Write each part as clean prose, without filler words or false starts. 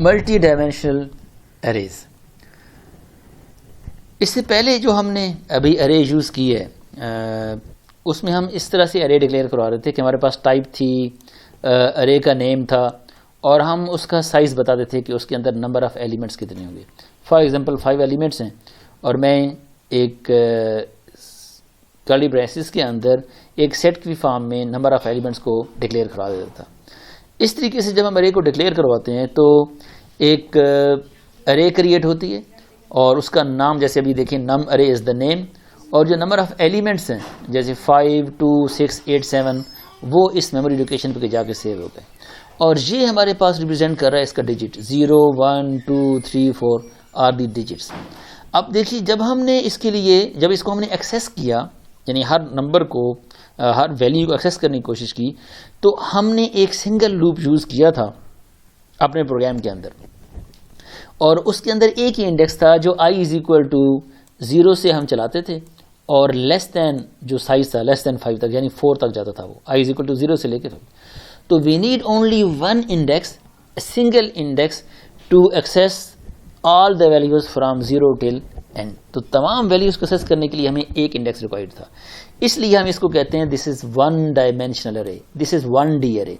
Multi dimensional arrays. इससे पहले जो हमने अभी अरे यूज़ की है उसमें हम इस तरह से अरे डिक्लेयर करवा रहे थे कि हमारे पास टाइप थी, अरे का नेम था और हम उसका साइज़ बताते थे कि उसके अंदर नंबर ऑफ़ एलिमेंट्स कितने होंगे। फॉर एग्जांपल 5 एलिमेंट्स हैं और मैं एक कर्ली ब्रेसेस के अंदर एक सेट की फॉर्म में नंबर ऑफ़ एलिमेंट्स को डिक्लेयर करवा देता था। इस तरीके से जब हम अरे को डिक्लेयर करवाते हैं तो एक अरे क्रिएट होती है और उसका नाम, जैसे अभी देखिए नम अरे इज़ द नेम, और जो नंबर ऑफ़ एलिमेंट्स हैं जैसे 5, 2, 6, 8, 7 वो इस मेमोरी लोकेशन पर जाके सेव हो गए और ये हमारे पास रिप्रेजेंट कर रहा है इसका डिजिट 0, 1, 2, 3, 4 आर दी डिजिट्स। अब देखिए जब हमने इसके लिए जब इसको हमने एक्सेस किया, यानी हर नंबर को हर वैल्यू को एक्सेस करने की कोशिश की, तो हमने एक सिंगल लूप यूज़ किया था अपने प्रोग्राम के अंदर और उसके अंदर एक ही इंडेक्स था जो i इज़ इक्वल टू 0 से हम चलाते थे और लेस दैन जो साइज था लेस दैन 5 तक यानी 4 तक जाता था वो i इज़ इक्वल टू 0 से लेकर। तो we need only one index, single index to access all the values from 0 till end. तो तमाम वैल्यूज़ को एक्सेस करने के लिए हमें एक इंडेक्स रिक्वायर्ड था, इसलिए हम इसको कहते हैं दिस इज़ वन डायमेंशनल अरे, दिस इज़ 1D अरे।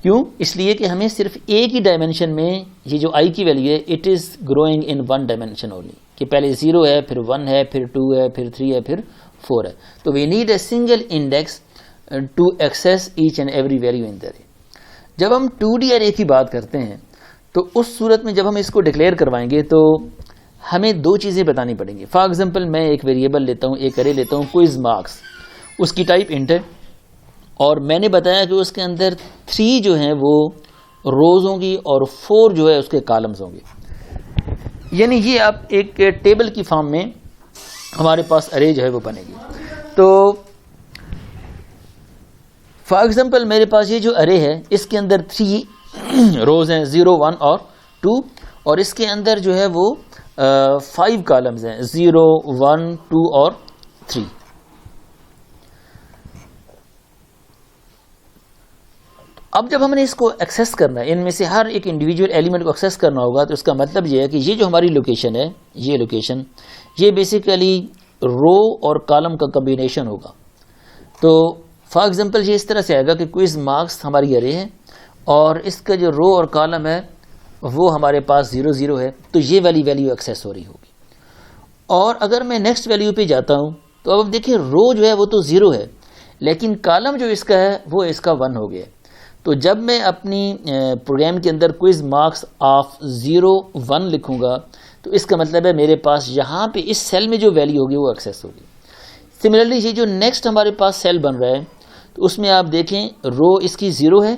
क्यों? इसलिए कि हमें सिर्फ एक ही डायमेंशन में ये जो i की वैल्यू है it is growing in one dimension only, कि पहले 0 है, फिर 1 है, फिर 2 है, फिर 3 है, फिर 4 है। तो we need a single index to access each and every value in the array. जब हम 2D अरे की बात करते हैं तो उस सूरत में जब हम इसको डिक्लेयर करवाएंगे तो हमें दो चीज़ें बतानी पड़ेंगी। फॉर एग्जांपल मैं एक वेरिएबल लेता हूँ, एक अरे लेता हूँ क्विज मार्क्स, उसकी टाइप इंट है और मैंने बताया कि उसके अंदर 3 जो हैं वो रोज़ होंगी और 4 जो है उसके कॉलम्स होंगे, यानी ये आप एक टेबल की फॉर्म में हमारे पास अरे जो है वो बनेगी। तो फॉर एग्जांपल मेरे पास ये जो अरे है इसके अंदर 3 रोज़ हैं 0, 1 और 2 और इसके अंदर जो है वो 5 कॉलम्स हैं 0, 1, 2 और 3। अब जब हमने इसको एक्सेस करना है, इनमें से हर एक इंडिविजुअल एलिमेंट को एक्सेस करना होगा, तो इसका मतलब ये है कि ये जो हमारी लोकेशन है, ये लोकेशन ये बेसिकली रो और कॉलम का कम्बिनेशन होगा। तो फॉर एग्जांपल ये इस तरह से आएगा कि क्विज मार्क्स हमारी अरे है और इसका जो रो और कॉलम है वो हमारे पास 0, 0 है, तो ये वाली वैल्यू एक्सेस हो रही होगी। और अगर मैं नेक्स्ट वैल्यू पे जाता हूँ तो अब देखिए रो जो है वो तो 0 है लेकिन कॉलम जो इसका है वो इसका 1 हो गया। तो जब मैं अपनी प्रोग्राम के अंदर क्विज मार्क्स ऑफ 0, 1 लिखूँगा तो इसका मतलब है मेरे पास यहाँ पे इस सेल में जो वैल्यू होगी वो एक्सेस होगी। सिमिलरली ये जो नेक्स्ट हमारे पास सेल बन रहा है तो उसमें आप देखें रो इसकी 0 है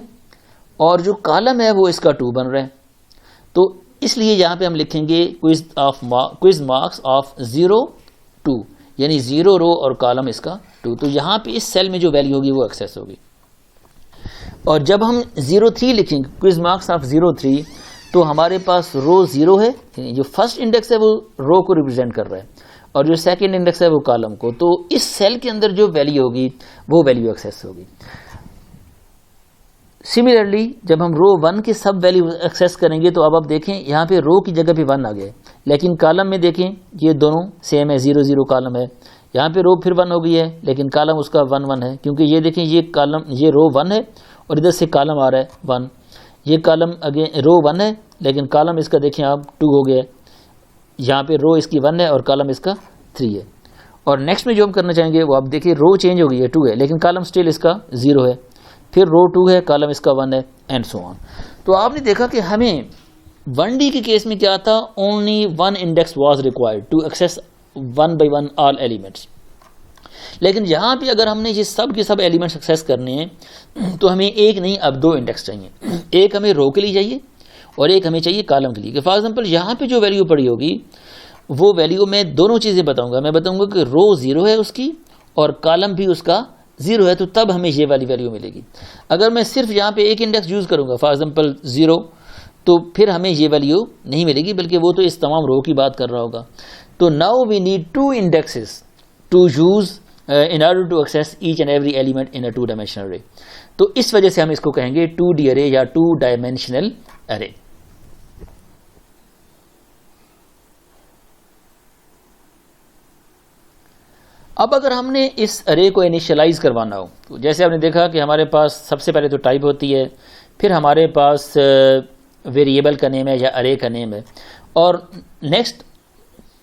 और जो कॉलम है वो इसका 2 बन रहा है। तो इसलिए यहाँ पे हम लिखेंगे क्विज मार्क्स ऑफ 0, 2, यानी 0 रो और कॉलम इसका 2। तो यहाँ पे इस सेल में जो वैल्यू होगी वो एक्सेस होगी। और जब हम 0, 3 लिखेंगे क्विज मार्क्स ऑफ 0, 3 तो हमारे पास रो 0 है, जो फर्स्ट इंडेक्स है वो रो को रिप्रेजेंट कर रहा है और जो सेकंड इंडेक्स है वो कॉलम को। तो इस सेल के अंदर जो वैल्यू होगी वो वैल्यू एक्सेस होगी। सिमिलरली जब हम रो 1 के सब वैल्यू एक्सेस करेंगे तो अब आप देखें यहाँ पे रो की जगह पे 1 आ गया है, लेकिन कॉलम में देखें ये दोनों सेम है, 0, 0 कॉलम है। यहाँ पे रो फिर 1 हो गई है लेकिन कॉलम उसका 1, 1 है, क्योंकि ये देखें ये रो 1 है और इधर से कॉलम आ रहा है 1। ये कॉलम अगेन रो 1 है लेकिन कॉलम इसका देखें आप 2 हो गया है। यहाँ पे रो इसकी 1 है और कॉलम इसका 3 है। और नेक्स्ट में जो हम करना चाहेंगे वो आप देखिए रो चेंज हो गई है, 2 है लेकिन कॉलम स्टिल इसका 0 है, फिर रो 2 है, कॉलम इसका 1 है एंड सो ऑन। तो आपने देखा कि हमें 1D के केस में क्या था, only 1 index was required to access 1 by 1 all elements. लेकिन यहाँ पे अगर हमने ये सब के सब एलिमेंट्स एक्सेस करने हैं तो हमें एक नहीं अब 2 इंडेक्स चाहिए, एक हमें रो के लिए चाहिए और एक हमें चाहिए कॉलम के लिए। फॉर एग्जांपल यहाँ पे जो वैल्यू पड़ी होगी वो वैल्यू मैं दोनों चीज़ें बताऊंगा। मैं बताऊंगा कि रो 0 है उसकी और कॉलम भी उसका 0 है, तो तब हमें ये वाली वैल्यू मिलेगी। अगर मैं सिर्फ यहाँ पे एक इंडेक्स यूज़ करूँगा फॉर एग्जांपल 0, तो फिर हमें ये वैल्यू नहीं मिलेगी, बल्कि वो तो इस तमाम रो की बात कर रहा होगा। तो now we need 2 indexes to use in order to access each and every element in a 2-dimensional array। तो इस वजह से हम इसको कहेंगे 2D array या 2 dimensional array। अब अगर हमने इस अरे को इनिशियलाइज करवाना हो, तो जैसे आपने देखा कि हमारे पास सबसे पहले तो टाइप होती है, फिर हमारे पास वेरिएबल का नेम है या अरे का नेम है, और नेक्स्ट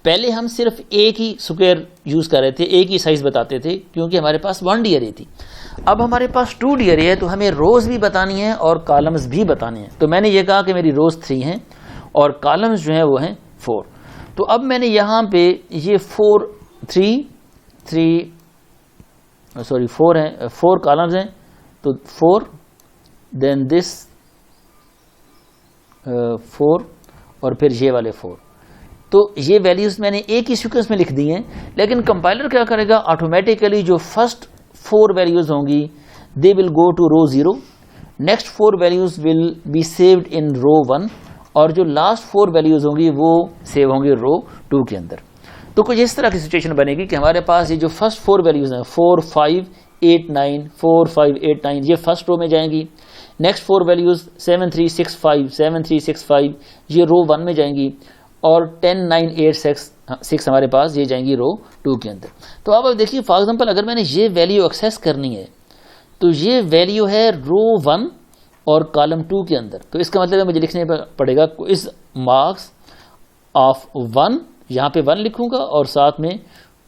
पहले हम सिर्फ एक ही स्क्वायर यूज़ कर रहे थे, एक ही साइज़ बताते थे क्योंकि हमारे पास 1D अरे थी। अब हमारे पास 2D अरे है तो हमें रोज़ भी बतानी है और कॉलम्स भी बताने हैं। तो मैंने ये कहा कि मेरी रोज़ 3 हैं और कॉलम्स जो हैं वो हैं 4। तो अब मैंने यहाँ पे ये 4 हैं, 4 कॉलम्स हैं, तो 4 देन दिस 4 और फिर ये वाले 4। तो ये वैल्यूज़ मैंने एक ही सीक्वेंस में लिख दी हैं, लेकिन कंपाइलर क्या करेगा, ऑटोमेटिकली जो फर्स्ट 4 वैल्यूज़ होंगी they will go to row 0, next 4 values will be saved in row 1 और जो लास्ट 4 वैल्यूज़ होंगी वो सेव होंगी रो 2 के अंदर। तो कुछ इस तरह की सिचुएशन बनेगी कि हमारे पास ये जो फर्स्ट 4 वैल्यूज़ हैं 4, 5, 8, 9, 4, 5, 8, 9 ये फर्स्ट रो में जाएंगी। नेक्स्ट 4 वैल्यूज़ 7, 3, 6, 5, 7, 3, 6, 5 ये रो 1 में जाएंगी, और 10, 9, 8, 6 हमारे पास ये जाएंगी रो 2 के अंदर। तो अब देखिए फॉर एग्जांपल अगर मैंने ये वैल्यू एक्सेस करनी है तो ये वैल्यू है रो 1 और कॉलम 2 के अंदर। तो इसका मतलब है मुझे लिखने पड़ेगा इस मार्क्स ऑफ 1, यहाँ पे 1 लिखूंगा और साथ में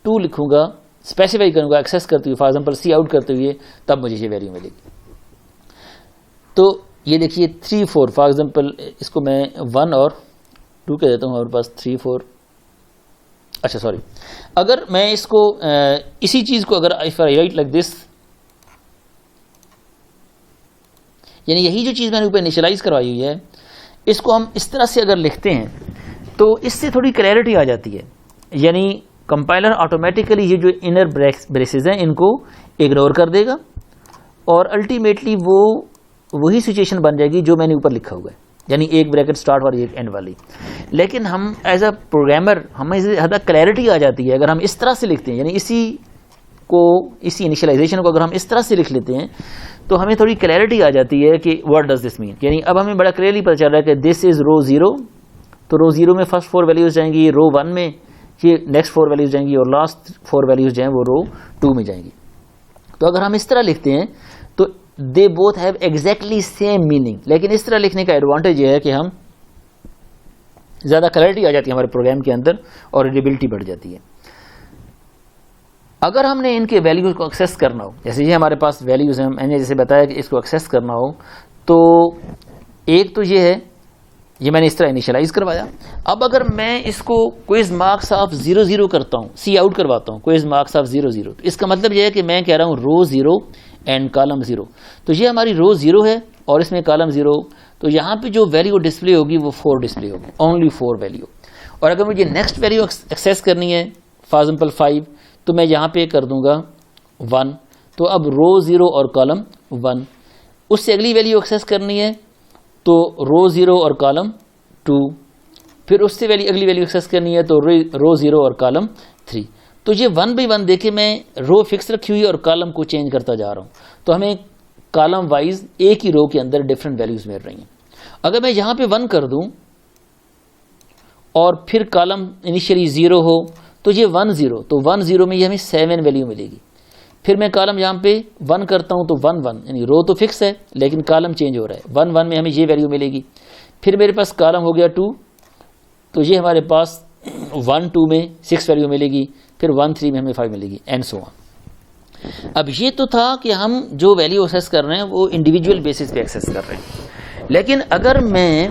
2 लिखूंगा, स्पेसिफाई करूंगा एक्सेस करते हुए, फॉर एग्जांपल सी आउट करते हुए, तब मुझे ये वैल्यू मिलेगी। तो ये देखिए 3, 4 फॉर एग्जांपल इसको मैं 1 और 2 कह देता हूँ, हमारे पास 3, 4। अच्छा सॉरी, अगर मैं इसको इसी चीज़ को अगर if I right like this, यानी यही जो चीज़ मैंने ऊपर इनिशियलाइज करवाई हुई है, इसको हम इस तरह से अगर लिखते हैं तो इससे थोड़ी क्लैरिटी आ जाती है। यानी कंपाइलर ऑटोमेटिकली ये जो इनर ब्रेसेस हैं इनको इग्नोर कर देगा और अल्टीमेटली वो वही सिचुएशन बन जाएगी जो मैंने ऊपर लिखा हुआ है, यानी एक ब्रैकेट स्टार्ट वाली एक एंड वाली। लेकिन हम एज अ प्रोग्रामर हमें ज़्यादा क्लैरिटी आ जाती है अगर हम इस तरह से लिखते हैं, यानी इसी इनिशियलाइजेशन को अगर हम इस तरह से लिख लेते हैं तो हमें थोड़ी क्लैरिटी आ जाती है कि व्हाट डज दिस मीन। यानी अब हमें बड़ा क्लियरली पता चल रहा है कि दिस इज़ रो 0, तो रो 0 में फर्स्ट 4 वैल्यूज़ जाएंगी, रो 1 में ये नेक्स्ट 4 वैल्यूज़ जाएंगी और लास्ट 4 वैल्यूज़ जो हैं वो रो 2 में जाएंगी। तो अगर हम इस तरह लिखते हैं तो they both have exactly same meaning. लेकिन इस तरह लिखने का एडवांटेज ये है कि हम ज़्यादा क्लैरिटी आ जाती है हमारे प्रोग्राम के अंदर और रीडेबिलिटी बढ़ जाती है। अगर हमने इनके वैल्यूज़ को एक्सेस करना हो, जैसे ये हमारे पास वैल्यूज़ हैं, मैंने जैसे बताया कि इसको एक्सेस करना हो, तो एक तो ये है, ये मैंने इस तरह इनिशियलाइज करवाया। अब अगर मैं इसको क्विज मार्क्स ऑफ 0, 0 करता हूँ, सी आउट करवाता हूँ क्विज मार्क्स ऑफ 0, 0, तो इसका मतलब यह है कि मैं कह रहा हूँ रो 0 एंड कॉलम 0। तो ये हमारी रो 0 है और इसमें कॉलम 0, तो यहाँ पे जो वैल्यू डिस्प्ले होगी वो 4 डिस्प्ले होगी, ओनली 4 वैल्यू। और अगर मुझे नेक्स्ट वैल्यू एक्सेस करनी है, फॉर एग्जाम्पल 5, तो मैं यहाँ पे कर दूंगा 1, तो अब रो 0 और कॉलम 1। उससे अगली वैल्यू एक्सेस करनी है तो रो 0 और कॉलम 2, फिर उससे अगली वैल्यू एक्सेस करनी है तो रो 0 और कॉलम 3। तो ये 1 by 1 देखे मैं रो फिक्स रखी हुई है और कॉलम को चेंज करता जा रहा हूँ, तो हमें कॉलम वाइज एक ही रो के अंदर डिफरेंट वैल्यूज मिल रही हैं। अगर मैं यहाँ पे 1 कर दूँ और फिर कॉलम इनिशियली 0 हो तो ये 1, 0, तो 1, 0 में ये हमें 7 वैल्यू मिलेगी। फिर मैं कॉलम यहाँ पे 1 करता हूँ तो 1, 1, यानी रो तो फिक्स है लेकिन कॉलम चेंज हो रहा है, 1, 1 में हमें ये वैल्यू मिलेगी। फिर मेरे पास कॉलम हो गया 2, तो ये हमारे पास 1, 2 में 6 वैल्यू मिलेगी, फिर 1, 3 में हमें 5 मिलेगी, एंड सो ऑन। अब ये तो था कि हम जो वैल्यू एक्सेस कर रहे हैं वो इंडिविजुअल बेसिस पे एक्सेस कर रहे हैं। लेकिन अगर मैं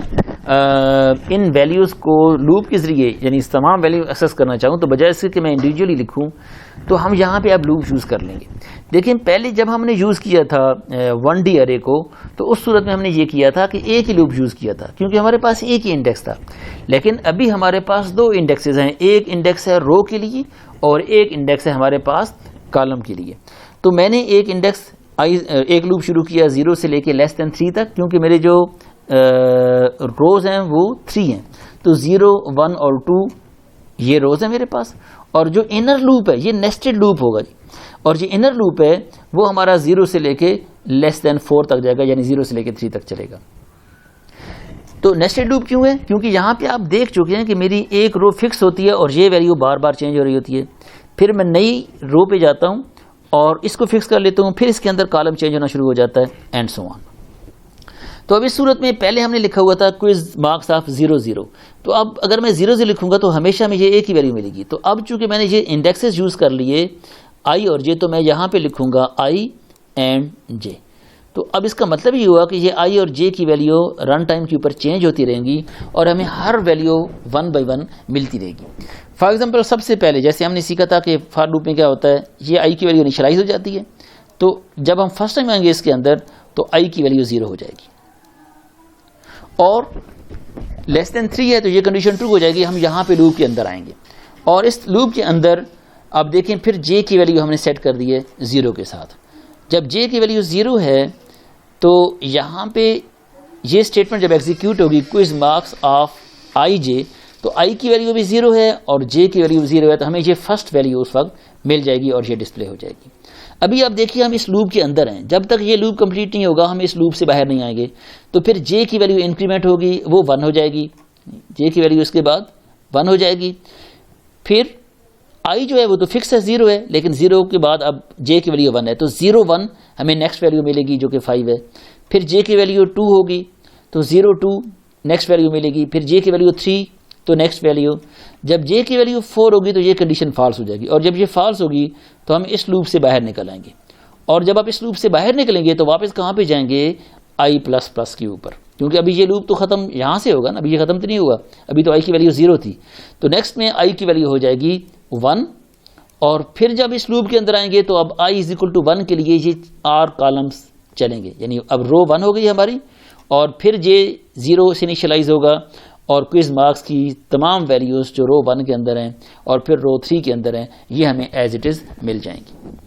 इन वैल्यूज़ को लूप के ज़रिए यानी इस तमाम वैल्यू एक्सेस करना चाहूँ तो बजाय इसके कि मैं इंडिविजुअली लिखूँ तो हम यहाँ पे अब लूप यूज़ कर लेंगे। देखिए पहले जब हमने यूज़ किया था 1D अरे को तो उस सूरत में हमने ये किया था कि एक ही लूप यूज़ किया था क्योंकि हमारे पास एक ही इंडेक्स था। लेकिन अभी हमारे पास 2 इंडेक्सेस हैं, एक इंडेक्स है रो के लिए और एक इंडेक्स है हमारे पास कॉलम के लिए। तो मैंने एक लूप शुरू किया 0 से लेके <3 तक, क्योंकि मेरे जो रोज़ हैं वो 3 हैं, तो 0, 1 और 2 ये रोज़ हैं मेरे पास। और जो इनर लूप है ये नेस्टेड लूप होगा जी, और जो इनर लूप है वो हमारा 0 से लेके <4 तक जाएगा, यानी 0 से लेके 3 तक चलेगा। तो नेस्टेड लूप क्यों है? क्योंकि यहाँ पे आप देख चुके हैं कि मेरी एक रो फिक्स होती है और ये वैल्यू बार बार चेंज हो रही होती है। फिर मैं नई रो पे जाता हूँ और इसको फिक्स कर लेता हूँ, फिर इसके अंदर कॉलम चेंज होना शुरू हो जाता है एंड सो ऑन। तो अब इस सूरत में पहले हमने लिखा हुआ था क्विज मार्क्स ऑफ 0 0, तो अब अगर मैं 0 0 लिखूंगा तो हमेशा मुझे एक ही वैल्यू मिलेगी। तो अब चूंकि मैंने ये इंडेक्सेस यूज़ कर लिए आई और जे, तो मैं यहाँ पे लिखूंगा आई एंड जे। तो अब इसका मतलब ये हुआ कि ये आई और जे की वैल्यू रन टाइम के ऊपर चेंज होती रहेंगी और हमें हर वैल्यू 1 बाय 1 मिलती रहेगी। फॉर एग्जांपल सबसे पहले जैसे हमने सीखा था कि फॉर लूप में क्या होता है, ये आई की वैल्यू इनिशियलाइज हो जाती है, तो जब हम फर्स्ट टाइम आएंगे इसके अंदर तो आई की वैल्यू 0 हो जाएगी और लेस देन 3 है तो ये कंडीशन ट्रू हो जाएगी। हम यहाँ पे लूप के अंदर आएंगे और इस लूप के अंदर अब देखें फिर जे की वैल्यू हमने सेट कर दी है 0 के साथ। जब जे की वैल्यू 0 है तो यहाँ पे ये स्टेटमेंट जब एग्जीक्यूट होगी क्विज मार्क्स ऑफ आई जे, तो आई की वैल्यू भी 0 है और जे की वैल्यू 0 है, तो हमें ये फर्स्ट वैल्यू उस वक्त मिल जाएगी और ये डिस्प्ले हो जाएगी। अभी आप देखिए हम इस लूप के अंदर हैं, जब तक ये लूप कंप्लीट नहीं होगा हम इस लूप से बाहर नहीं आएंगे। तो फिर जे की वैल्यू इंक्रीमेंट होगी, वो 1 हो जाएगी, जे की वैल्यू उसके बाद 1 हो जाएगी। फिर आई जो है वो तो फिक्स है 0 है, लेकिन 0 के बाद अब जे की वैल्यू 1 है, तो 0 1 हमें नेक्स्ट वैल्यू मिलेगी जो कि 5 है। फिर जे की वैल्यू 2 होगी तो 0 2 नेक्स्ट वैल्यू मिलेगी। फिर जे की वैल्यू 3 तो नेक्स्ट वैल्यू। जब जे की वैल्यू 4 होगी तो ये कंडीशन फॉल्स हो जाएगी और जब ये फॉल्स होगी तो हम इस लूप से बाहर निकल आएंगे। और जब आप इस लूप से बाहर निकलेंगे तो वापस कहाँ पे जाएंगे, आई प्लस प्लस के ऊपर, क्योंकि अभी ये लूप तो ख़त्म यहाँ से होगा ना, अभी ये ख़त्म तो नहीं हुआ, अभी तो आई की वैल्यू 0 थी। तो नेक्स्ट में आई की वैल्यू हो जाएगी 1 और फिर जब इस लूप के अंदर आएंगे तो अब i इज इक्वल टू 1 के लिए ये 4 कॉलम्स चलेंगे, यानी अब रो 1 हो गई हमारी और फिर जे 0 से इनिशियलाइज होगा और क्विज मार्क्स की तमाम वैल्यूज़ जो रो 1 के अंदर हैं और फिर रो 3 के अंदर हैं ये हमें एज इट इज़ मिल जाएंगी।